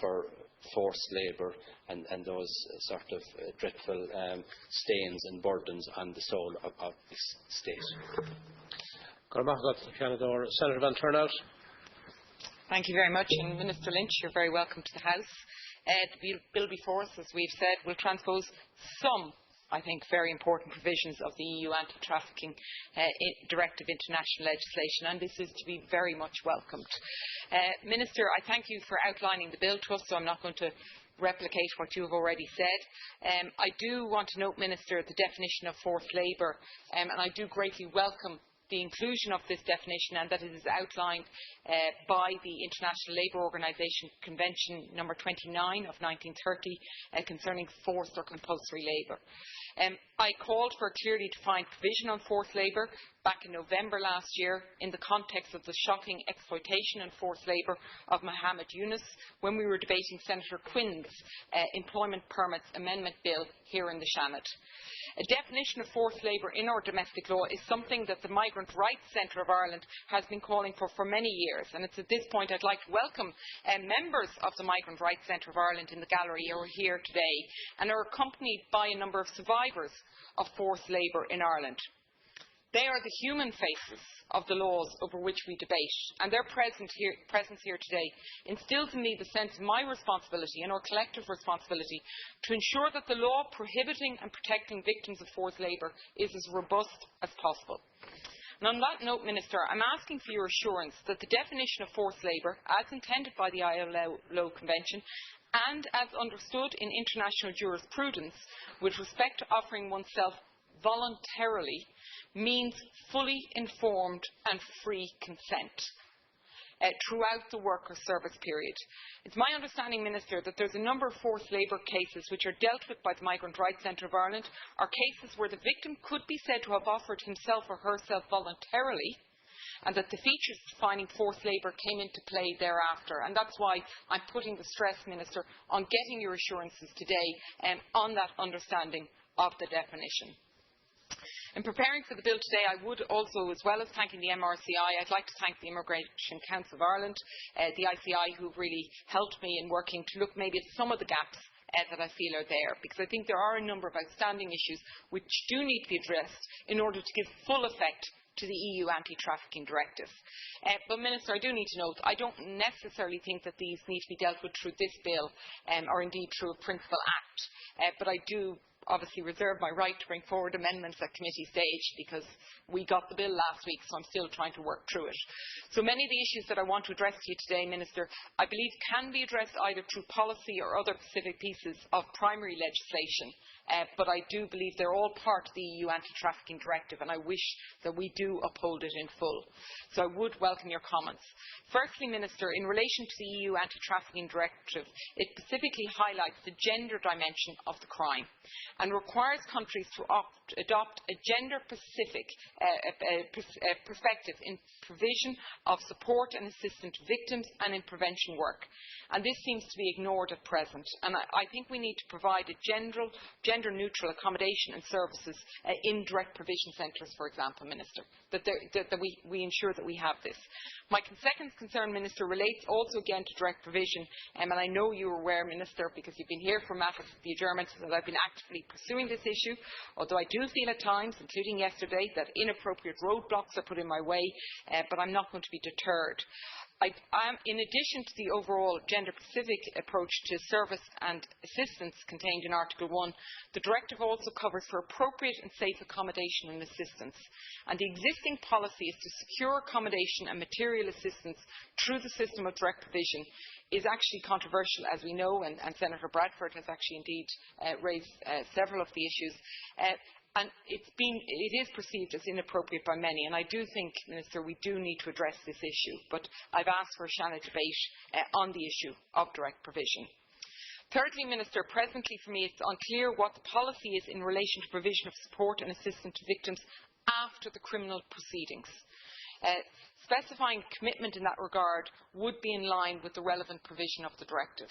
for forced labour and those sort of dreadful stains and burdens on the soul of this state. Senator van Turnhout. Thank you very much. And Minister Lynch, you're very welcome to the House. The bill before us, as we've said, will transpose some, I think, very important provisions of the EU anti-trafficking directive into national legislation, and this is to be very much welcomed. Minister, I thank you for outlining the bill to us, so I'm not going to replicate what you have already said. I do want to note, Minister, the definition of forced labour, and I do greatly welcome the inclusion of this definition, and that it is outlined by the International Labour Organization Convention No. 29 of 1930 concerning forced or compulsory labour. I called for a clearly defined provision on forced labour back in November last year in the context of the shocking exploitation and forced labour of Mohammed Yunus when we were debating Senator Quinn's Employment Permits Amendment Bill here in the Seanad. A definition of forced labour in our domestic law is something that the Migrant Rights Centre of Ireland has been calling for many years, and it's at this point I'd like to welcome members of the Migrant Rights Centre of Ireland in the gallery who are here today and are accompanied by a number of survivors of forced labour in Ireland. They are the human faces of the laws over which we debate, and their presence here today instills in me the sense of my responsibility and our collective responsibility to ensure that the law prohibiting and protecting victims of forced labour is as robust as possible. And on that note, Minister, I'm asking for your assurance that the definition of forced labour, as intended by the ILO Convention, and as understood in international jurisprudence with respect to offering oneself voluntarily, means fully informed and free consent throughout the worker service period. It's my understanding, Minister, that there's a number of forced labour cases which are dealt with by the Migrant Rights Centre of Ireland, are cases where the victim could be said to have offered himself or herself voluntarily, and that the features defining forced labour came into play thereafter. And that's why I'm putting the stress, Minister, on getting your assurances today on that understanding of the definition. In preparing for the bill today, I would also, as well as thanking the MRCI, I'd like to thank the Immigration Council of Ireland, the ICI, who really helped me in working to look maybe at some of the gaps that I feel are there, because I think there are a number of outstanding issues which do need to be addressed in order to give full effect to the EU anti-trafficking directive. But, Minister, I do need to note, I don't necessarily think that these need to be dealt with through this bill or indeed through a principal act, but I do obviously reserve my right to bring forward amendments at committee stage because we got the bill last week, so I'm still trying to work through it. So many of the issues that I want to address to you today, Minister, I believe can be addressed either through policy or other specific pieces of primary legislation. But I do believe they're all part of the EU anti-trafficking directive, and I wish that we do uphold it in full. So I would welcome your comments. Firstly, Minister, in relation to the EU anti-trafficking directive, it specifically highlights the gender dimension of the crime and requires countries to adopt a gender-specific perspective in provision of support and assistance to victims and in prevention work. And this seems to be ignored at present. And I think we need to provide a gender-neutral accommodation and services in direct provision centres, for example, Minister, that we ensure that we have this. My second concern, Minister, relates also again to direct provision, and I know you are aware, Minister, because you've been here for matters of the adjournment, that I've been actively pursuing this issue, although I do feel at times, including yesterday, that inappropriate roadblocks are put in my way, but I'm not going to be deterred. In addition to the overall gender-specific approach to service and assistance contained in Article 1, the directive also covers for appropriate and safe accommodation and assistance. And the existing policy is to secure accommodation and material assistance through the system of direct provision is actually controversial, as we know, and Senator Bradford has actually indeed raised several of the issues. And it is perceived as inappropriate by many, and I do think, Minister, we do need to address this issue. But I've asked for a Seanad debate on the issue of direct provision. Thirdly, Minister, presently for me it's unclear what the policy is in relation to provision of support and assistance to victims after the criminal proceedings. Specifying commitment in that regard would be in line with the relevant provision of the directive.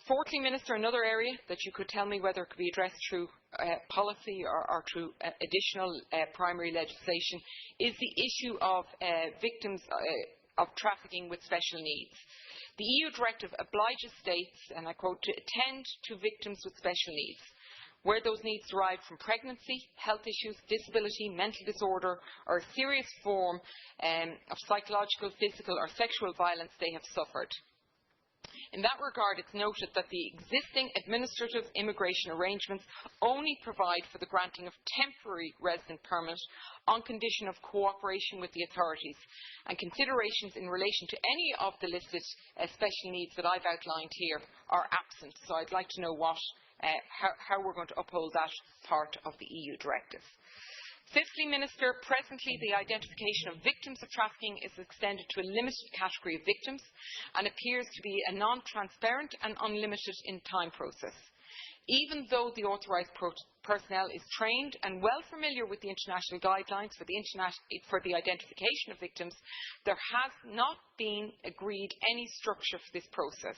Fourthly, Minister, another area that you could tell me whether it could be addressed through policy or through additional primary legislation is the issue of victims of trafficking with special needs. The EU directive obliges states, and I quote, to attend to victims with special needs, where those needs derive from pregnancy, health issues, disability, mental disorder, or a serious form of psychological, physical or sexual violence they have suffered. In that regard, it's noted that the existing administrative immigration arrangements only provide for the granting of temporary resident permit on condition of cooperation with the authorities, and considerations in relation to any of the listed special needs that I've outlined here are absent. So I'd like to know how we're going to uphold that part of the EU directive. Fifthly, Minister, presently the identification of victims of trafficking is extended to a limited category of victims and appears to be a non-transparent and unlimited in time process. Even though the authorised personnel is trained and well familiar with the international guidelines for the identification of victims, there has not been agreed any structure for this process,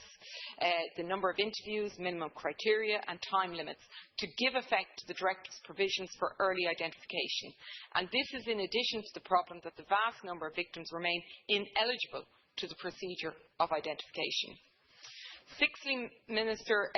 the number of interviews, minimum criteria and time limits to give effect to the directive's provisions for early identification. And this is in addition to the problem that the vast number of victims remain ineligible to the procedure of identification. Sixthly, Minister,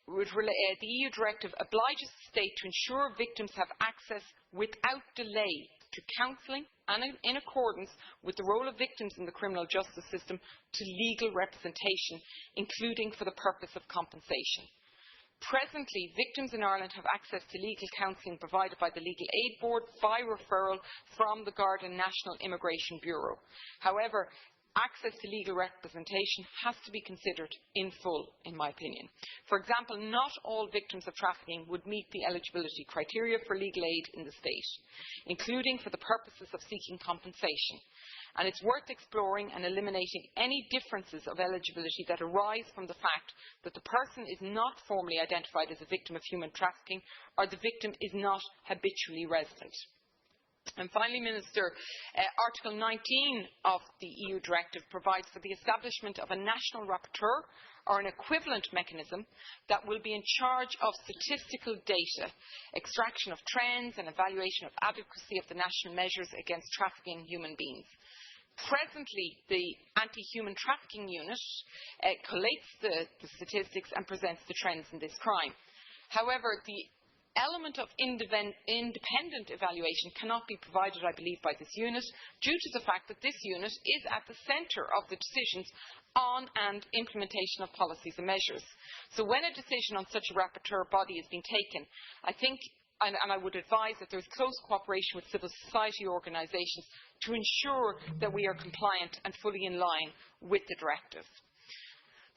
the EU directive obliges the state to ensure victims have access without delay to counselling and in accordance with the role of victims in the criminal justice system to legal representation, including for the purpose of compensation. Presently, victims in Ireland have access to legal counselling provided by the Legal Aid Board by referral from the Garda National Immigration Bureau. However, access to legal representation has to be considered in full, in my opinion. For example, not all victims of trafficking would meet the eligibility criteria for legal aid in the state, including for the purposes of seeking compensation. And it's worth exploring and eliminating any differences of eligibility that arise from the fact that the person is not formally identified as a victim of human trafficking or the victim is not habitually resident. And finally, Minister, Article 19 of the EU directive provides for the establishment of a national rapporteur or an equivalent mechanism that will be in charge of statistical data, extraction of trends and evaluation of adequacy of the national measures against trafficking human beings. Presently, the Anti-Human Trafficking Unit collates the statistics and presents the trends in this crime. However, the element of independent evaluation cannot be provided, I believe, by this unit due to the fact that this unit is at the centre of the decisions on and implementation of policies and measures. So when a decision on such a rapporteur body is being taken, I think, and I would advise that there is close cooperation with civil society organisations to ensure that we are compliant and fully in line with the directive.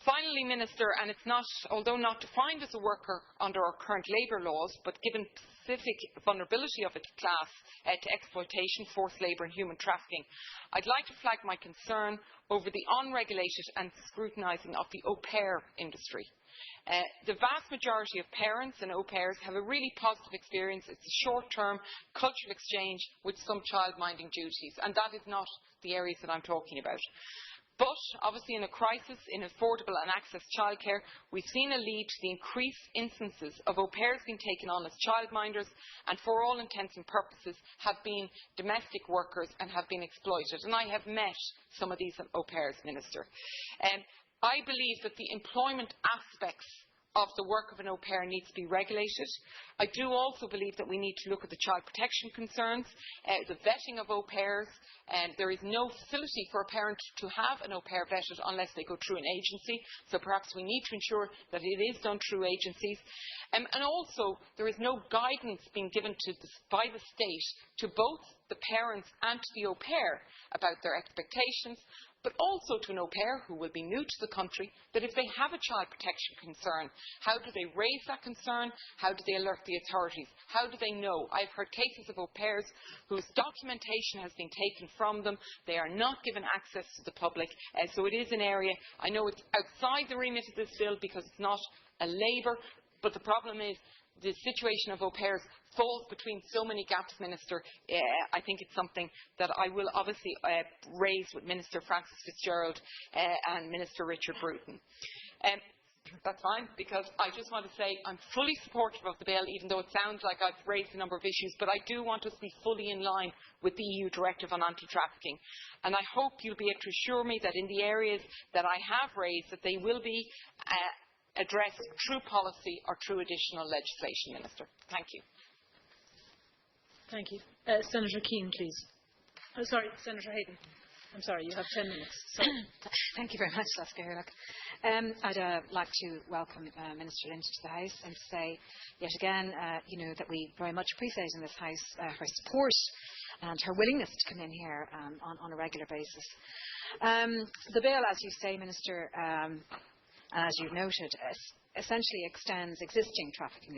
Finally, Minister, and it's not, although not defined as a worker under our current labour laws, but given specific vulnerability of its class to exploitation, forced labour and human trafficking, I'd like to flag my concern over the unregulated and scrutinising of the au pair industry. The vast majority of parents and au pairs have a really positive experience. It's a short-term cultural exchange with some child-minding duties, and that is not the areas that I'm talking about. But, obviously, in a crisis in affordable and access childcare, we've seen a lead to the increased instances of au pairs being taken on as childminders and, for all intents and purposes, have been domestic workers and have been exploited. And I have met some of these au pairs, Minister. I believe that the employment aspects of the work of an au pair needs to be regulated. I do also believe that we need to look at the child protection concerns, the vetting of au pairs. There is no facility for a parent to have an au pair vetted unless they go through an agency, so perhaps we need to ensure that it is done through agencies. And also, there is no guidance being given by the state to both the parents and to the au pair about their expectations, but also to an au pair who will be new to the country, that if they have a child protection concern, how do they raise that concern? How do they alert the authorities? How do they know? I've heard cases of au pairs whose documentation has been taken from them. They are not given access to the public. So it is an area, I know it's outside the remit of this bill because it's not a labour, but the problem is the situation of au pairs falls between so many gaps, Minister. I think it's something that I will obviously raise with Minister Francis Fitzgerald and Minister Richard Bruton. That's fine, because I just want to say I'm fully supportive of the bill, even though it sounds like I've raised a number of issues, but I do want us to be fully in line with the EU directive on anti-trafficking. And I hope you'll be able to assure me that in the areas that I have raised, that they will be addressed through policy or through additional legislation, Minister. Thank you. Thank you. Senator Keane, please. Senator Hayden. I'm sorry, you have 10 minutes. Sorry. Thank you very much, Laska. I'd like to welcome Minister Lynch to the House and say yet again that we very much appreciate in this House her support and her willingness to come in here on a regular basis. The bill, as you say, Minister, as you've noted, essentially extends existing trafficking